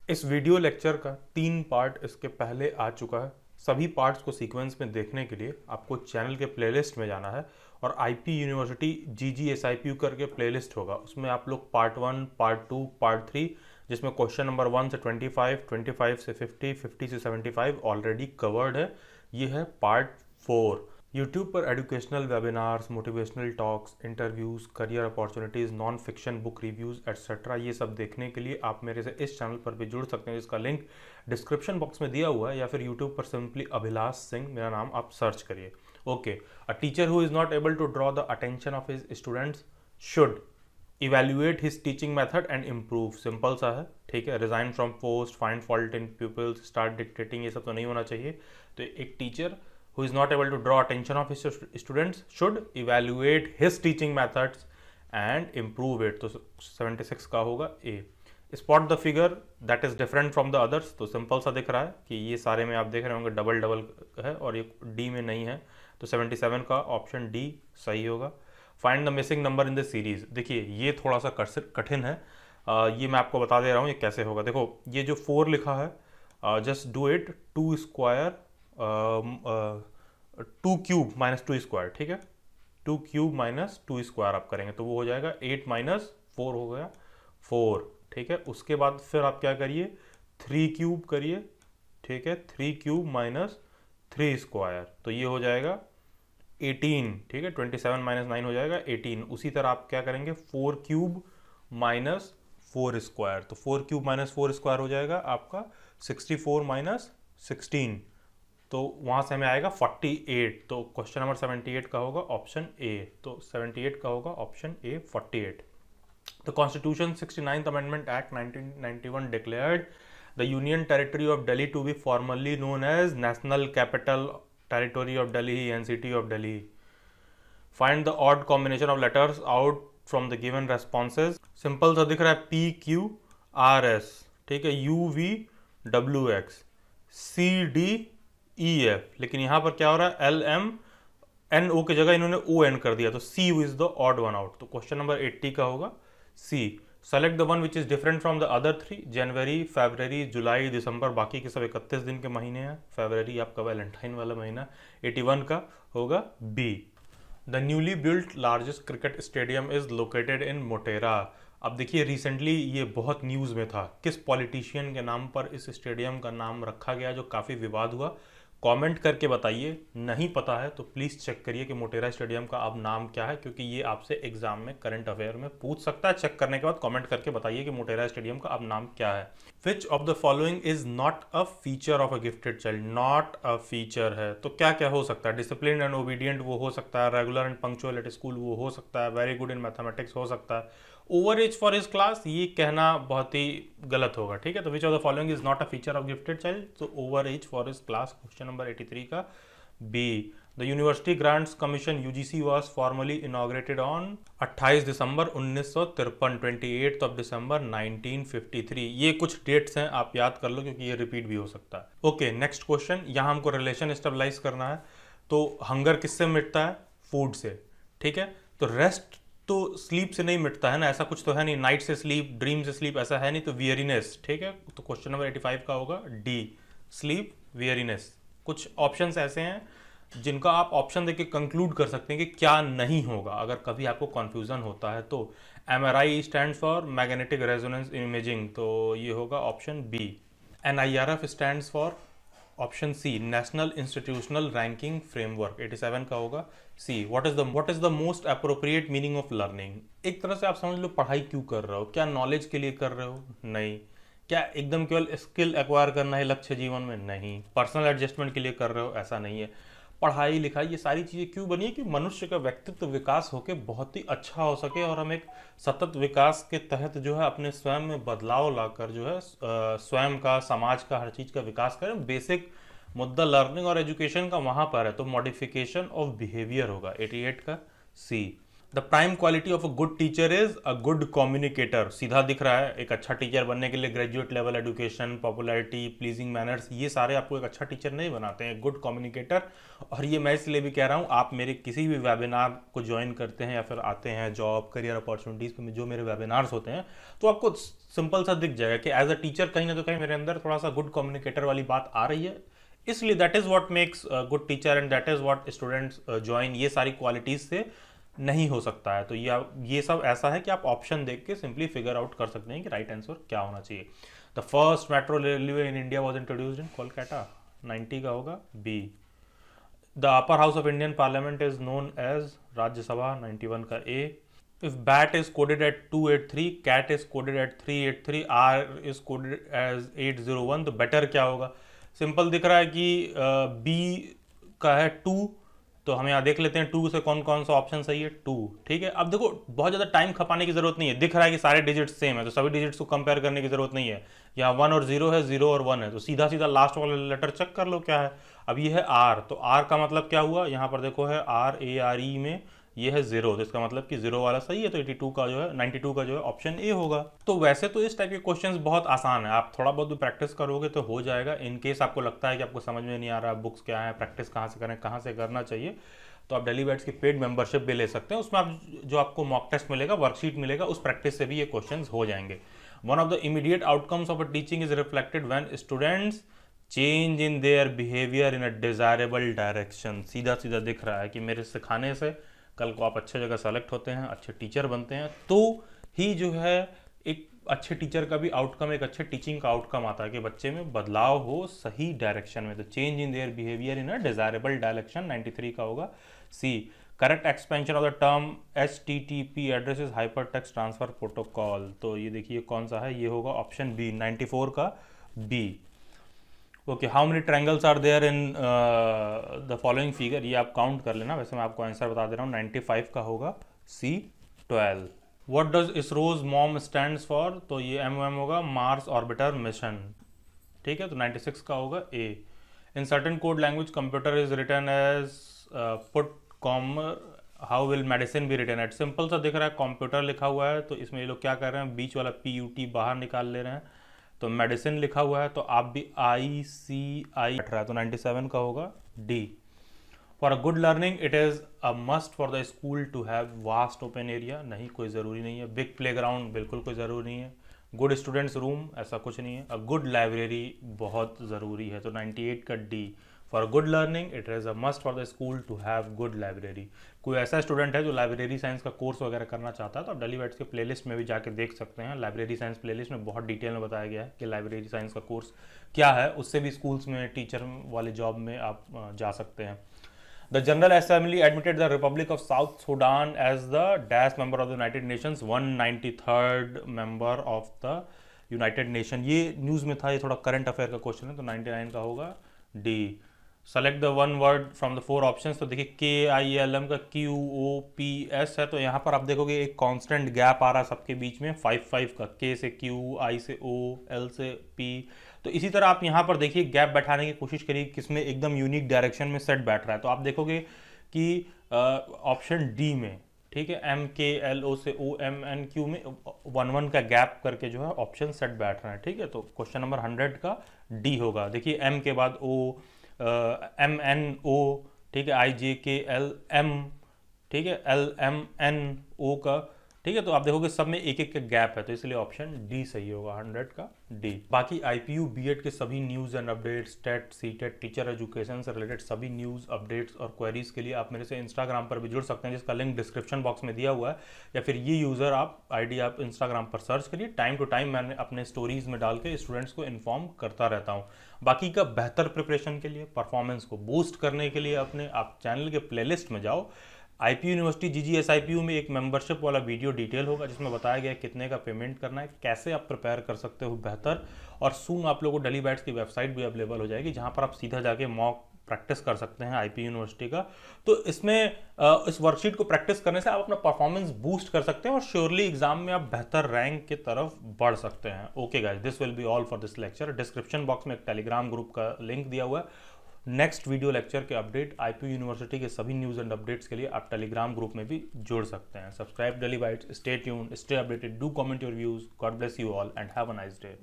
इस video lecture का 3 part इसके पहले आ चुका है। सभी पार्ट्स को सीक्वेंस में देखने के लिए आपको चैनल के प्लेलिस्ट में जाना है और आईपी यूनिवर्सिटी GGSIPU करके प्लेलिस्ट होगा, उसमें आप लोग पार्ट 1, पार्ट 2, पार्ट 3, जिसमें क्वेश्चन नंबर 1 से 25, 25 से 50, 50 से 75 ऑलरेडी कवर्ड है। ये है पार्ट 4। यूट्यूब पर educational webinars, motivational talks, interviews, career opportunities, non fiction book reviews etcetera, ये सब देखने के लिए आप मेरे से इस चैनल पर भी जुड़ सकते हैं, जिसका लिंक डिस्क्रिप्शन बॉक्स में दिया हुआ है, या फिर यूट्यूब पर सिंपली अभिलाष सिंह मेरा नाम आप सर्च करिए। Okay, a teacher who is not able to draw the attention of his students should evaluate his teaching method and improve. Simple सा है, ठीक है। Resign from post, find fault in peoples, start dictating, ये सब तो नहीं होना चाहिए। तो एक teacher who is not able to draw attention of his students should evaluate his teaching methods and improve it। तो 76 का होगा A। spot the figure that is different from the others। तो सिंपल सा दिख रहा है कि ये सारे में आप देख रहे होंगे डबल डबल है और ये D में नहीं है, तो 77 का ऑप्शन D सही होगा। Find the missing number in the series. देखिए ये थोड़ा सा कठिन है, ये मैं आपको बता दे रहा हूँ ये कैसे होगा। देखो ये जो 4 लिखा है, just do it 2 square 2 cube minus 2 square, ठीक है। 2 क्यूब माइनस 2 स्क्वायर आप करेंगे तो वो हो जाएगा 8 माइनस 4 हो गया 4, ठीक है। उसके बाद फिर आप क्या करिए, 3 क्यूब करिए, ठीक है। 3 क्यूब माइनस 3 स्क्वायर, तो ये हो जाएगा 18, ठीक है। 27 माइनस 9 हो जाएगा 18। उसी तरह आप क्या करेंगे, 4 क्यूब माइनस 4 स्क्वायर, तो 4 क्यूब माइनस 4 स्क्वायर हो जाएगा आपका 64 माइनस 16, तो वहाँ से हमें आएगा 48। तो क्वेश्चन नंबर 78 का होगा ऑप्शन ए। तो 78 का होगा option A 48। The constitution 69th amendment act 1991 declared the union territory of Delhi to be formally known as national capital territory of Delhi, NCT of Delhi. Find the odd combination of letters out from the given responses. Simple सा दिख रहा है PQRS, ठीक है, UVWX CDEF, लेकिन यहां पर क्या हो रहा है, LMNO की जगह इन्होंने ON कर दिया, तो C is the odd one out. तो क्वेश्चन नंबर 80 का होगा C। Select the one which is different from the other 3। जनवरी, फरवरी, जुलाई, दिसंबर, बाकी के सब 31 दिन के महीने हैं। फरवरी आपका वैलेंटाइन वाला महीना। 81 का होगा B। The newly built largest cricket stadium is located in Motera. अब देखिए रिसेंटली ये बहुत न्यूज़ में था, किस पॉलिटिशियन के नाम पर इस स्टेडियम का नाम रखा गया, जो काफ़ी विवाद हुआ। कमेंट करके बताइए, नहीं पता है तो प्लीज़ चेक करिए कि मोटेरा स्टेडियम का अब नाम क्या है, क्योंकि ये आपसे एग्जाम में करंट अफेयर में पूछ सकता है। चेक करने के बाद कमेंट करके बताइए कि मोटेरा स्टेडियम का अब नाम क्या है। विच of the following is not a feature of a gifted child. Not a feature है तो क्या क्या हो सकता है, डिसिप्लिन एंड ओबीडियंट वो हो सकता है, regular and punctual at school वो हो सकता है, वेरी गुड इन मैथमेटिक्स हो सकता है, over age for his class ये कहना बहुत ही गलत होगा, ठीक है। तो which of the following is not a feature of gifted child, तो over age for his class question number 83 का B. The university grants commission UGC was formally inaugurated on 28 December 1953, 28 of December 1953। ये कुछ dates हैं, आप याद कर लो क्योंकि ये रिपीट भी हो सकता है। ओके, नेक्स्ट क्वेश्चन, यहाँ हमको रिलेशन स्टेबलाइज करना है। तो हंगर किससे मिटता है, फूड से, ठीक है। तो रेस्ट तो स्लीप से नहीं मिटता है ना, ऐसा कुछ तो है नहीं, नाइट से स्लीप, ड्रीम से स्लीप ऐसा है नहीं, तो वियरीनेस, ठीक है। तो क्वेश्चन नंबर 85 का होगा डी, स्लीप, वियरीनेस। कुछ ऑप्शंस ऐसे हैं जिनका आप ऑप्शन देके कंक्लूड कर सकते हैं कि क्या नहीं होगा, अगर कभी आपको कंफ्यूजन होता है तो। MRI stands for magnetic resonance imaging, तो ये होगा option B. NIRF stands for option C, national institutional ranking framework, 87 का होगा C. What is the most appropriate meaning of learning. एक तरह से आप समझ लो पढ़ाई क्यों कर रहे हो, क्या नॉलेज के लिए कर रहे हो, नहीं। क्या एकदम केवल स्किल एक्वायर करना है लक्ष्य जीवन में, नहीं। पर्सनल एडजस्टमेंट के लिए कर रहे हो, ऐसा नहीं है। पढ़ाई लिखाई ये सारी चीज़ें क्यों बनी है कि मनुष्य का व्यक्तित्व विकास होकर बहुत ही अच्छा हो सके और हम एक सतत विकास के तहत जो है अपने स्वयं में बदलाव लाकर जो है स्वयं का, समाज का, हर चीज़ का विकास करें। बेसिक मुद्दा लर्निंग और एजुकेशन का वहाँ पर है, तो मॉडिफिकेशन ऑफ बिहेवियर होगा 88 का C. The prime quality of a good teacher is a good communicator. सीधा दिख रहा है, एक अच्छा टीचर बनने के लिए graduate level education, popularity, pleasing manners, ये सारे आपको एक अच्छा टीचर नहीं बनाते हैं, गुड कम्युनिकेटर। और ये मैं इसलिए भी कह रहा हूँ, आप मेरे किसी भी वेबिनार को ज्वाइन करते हैं या फिर आते हैं जॉब करियर अपॉर्चुनिटीज़ पे जो मेरे वेबिनार्स होते हैं, तो आपको सिंपल सा दिख जाएगा कि एज अ टीचर कहीं ना तो कहीं मेरे अंदर थोड़ा सा गुड कम्युनिकेटर वाली बात आ रही है। इसलिए that is what makes good teacher and that is what students join. ये सारी क्वालिटीज़ से नहीं हो सकता है। तो ये सब ऐसा है कि आप ऑप्शन देख के सिंपली फिगर आउट कर सकते हैं कि राइट आंसर क्या होना चाहिए। The first metro railway in India was introduced in Kolkata, 90 का होगा B. The upper house of Indian parliament is known as Rajya Sabha, 91 का A. If bat is coded at 283, cat is coded at 383, R is coded as 801, तो better क्या होगा? Simple दिख रहा है कि बी का है 2, तो हम यहाँ देख लेते हैं 2 से कौन कौन सा ऑप्शन सही है, 2। ठीक है, अब देखो बहुत ज़्यादा टाइम खपाने की जरूरत नहीं है, दिख रहा है कि सारे डिजिट्स सेम है, तो सभी डिजिट्स को कंपेयर करने की जरूरत नहीं है। यहाँ 1 और 0 है, 0 और 1 है, तो सीधा सीधा लास्ट वाला लेटर चेक कर लो क्या है। अब ये है आर, तो आर का मतलब क्या हुआ, यहाँ पर देखो है RARE में ये है 0, तो इसका मतलब कि 0 वाला सही है, तो 82 का जो है 92 का जो है ऑप्शन ए होगा। तो वैसे तो इस टाइप के क्वेश्चंस बहुत आसान है, आप थोड़ा बहुत भी प्रैक्टिस करोगे तो हो जाएगा। इन केस आपको लगता है कि आपको समझ में नहीं आ रहा बुक्स क्या है, प्रैक्टिस कहाँ से करें, कहाँ से करना चाहिए, तो आप डेली बैट्स की पेड मेंबरशिप भी ले सकते हैं। उसमें आप जो आपको मॉक टेस्ट मिलेगा, वर्कशीट मिलेगा, उस प्रैक्टिस से भी ये क्वेश्चंस हो जाएंगे। One of the immediate outcomes of a teaching is reflected when students change in their behaviour in a desirable direction. सीधा सीधा दिख रहा है कि मेरे सिखाने से कल को आप अच्छे जगह सेलेक्ट होते हैं, अच्छे टीचर बनते हैं, तो ही जो है एक अच्छे टीचर का भी आउटकम, एक अच्छे टीचिंग का आउटकम आता है कि बच्चे में बदलाव हो सही डायरेक्शन में। तो change in their behaviour in a desirable direction, 93 का होगा C. Correct expansion of the term HTTP address is hyper text transfer protocol, तो ये देखिए कौन सा है, ये होगा ऑप्शन बी, 94 का B. Okay, how many triangles are there in the following figure, ये आप काउंट कर लेना, वैसे मैं आपको आंसर बता दे रहा हूँ, 95 का होगा सी, 12। What does ISRO's mom stands for, तो ये MM होगा, मार्स ऑर्बिटर मिशन। ठीक है, तो 96 का होगा A. In certain code language computer is written as पुट कॉमर, how will medicine be written at. Simple सा दिख रहा है, कंप्यूटर लिखा हुआ है, तो इसमें ये लोग क्या कर रहे हैं, बीच वाला PUT बाहर निकाल ले रहे हैं, तो मेडिसिन लिखा हुआ है, तो आप भी ICI बैठ रहा है, तो 97 का होगा D. For a good learning it is a must for the school to have vast open area, नहीं कोई ज़रूरी नहीं है। बिग प्ले ग्राउंड, बिल्कुल कोई ज़रूरी नहीं है। गुड स्टूडेंट्स रूम, ऐसा कुछ नहीं है। अ गुड लाइब्रेरी बहुत ज़रूरी है, तो 98 का D. For good learning it is a must for the school to have good library. कोई ऐसा स्टूडेंट है जो लाइब्रेरी साइंस का कोर्स वगैरह करना चाहता है, तो आप डेली बैट्स के प्लेलिस्ट में भी जाके देख सकते हैं। लाइब्रेरी साइंस प्लेलिस्ट में बहुत डिटेल में बताया गया है कि लाइब्रेरी साइंस का कोर्स क्या है, उससे भी स्कूल्स में टीचर वाले जॉब में आप जा सकते हैं। The General Assembly admitted the Republic of South Sudan as the dash member of the United Nations, 193rd member of the United Nation। ये न्यूज़ में था, ये थोड़ा करंट अफेयर का क्वेश्चन है, तो 99 का होगा D. Select the one word from the 4 options, तो देखिए KILM का QOPS है, तो यहाँ पर आप देखोगे एक कांस्टेंट गैप आ रहा है सबके बीच में, 5 का, K से Q, I से O, L से P। तो इसी तरह आप यहाँ पर देखिए गैप बैठाने की कोशिश करिए किसमें एकदम यूनिक डायरेक्शन में सेट बैठ रहा है, तो आप देखोगे कि ऑप्शन डी में, ठीक है, MKLO से OMNQ में 1 का गैप करके जो है ऑप्शन सेट बैठ रहा है। ठीक है, तो क्वेश्चन नंबर 100 का डी होगा। देखिए M के बाद O, MNO, ठीक है, IJKLM, ठीक है, LMNO का, ठीक है, तो आप देखोगे सब में एक एक का गैप है, तो इसलिए ऑप्शन डी सही होगा, 100 का डी। बाकी IPU BEd के सभी news and updates, TET CTET teacher education से रिलेटेड सभी न्यूज़ अपडेट्स और क्वेरीज के लिए आप मेरे से इंस्टाग्राम पर भी जुड़ सकते हैं, जिसका लिंक डिस्क्रिप्शन बॉक्स में दिया हुआ है, या फिर ये यूज़र आप ID आप इंस्टाग्राम पर सर्च करिए। टाइम टू टाइम मैंने अपने स्टोरीज में डाल के स्टूडेंट्स को इन्फॉर्म करता रहता हूँ। बाकी का बेहतर प्रिपरेशन के लिए, परफॉर्मेंस को बूस्ट करने के लिए अपने आप चैनल के प्लेलिस्ट में जाओ। IPU यूनिवर्सिटी GGS IPU में एक मेंबरशिप वाला वीडियो डिटेल होगा, जिसमें बताया गया है कितने का पेमेंट करना है, कैसे आप प्रिपेयर कर सकते हो बेहतर, और सून आप लोगों को डेली बैट्स की वेबसाइट भी अवेलेबल हो जाएगी, जहां पर आप सीधा जाके मॉक प्रैक्टिस कर सकते हैं IPU यूनिवर्सिटी का। तो इसमें इस वर्कशीट को प्रैक्टिस करने से आप अपना परफॉर्मेंस बूस्ट कर सकते हैं और श्योरली एग्जाम में आप बेहतर रैंक की तरफ बढ़ सकते हैं। Okay guys, this will be all for this lecture. Description box में एक टेलीग्राम ग्रुप का लिंक दिया हुआ है, नेक्स्ट वीडियो लेक्चर के अपडेट, आईपी यूनिवर्सिटी के सभी न्यूज़ एंड अपडेट्स के लिए आप टेलीग्राम ग्रुप में भी जुड़ सकते हैं। Subscribe daily bytes, stay tuned, stay updated, do comment your views. God bless you all and have a nice day.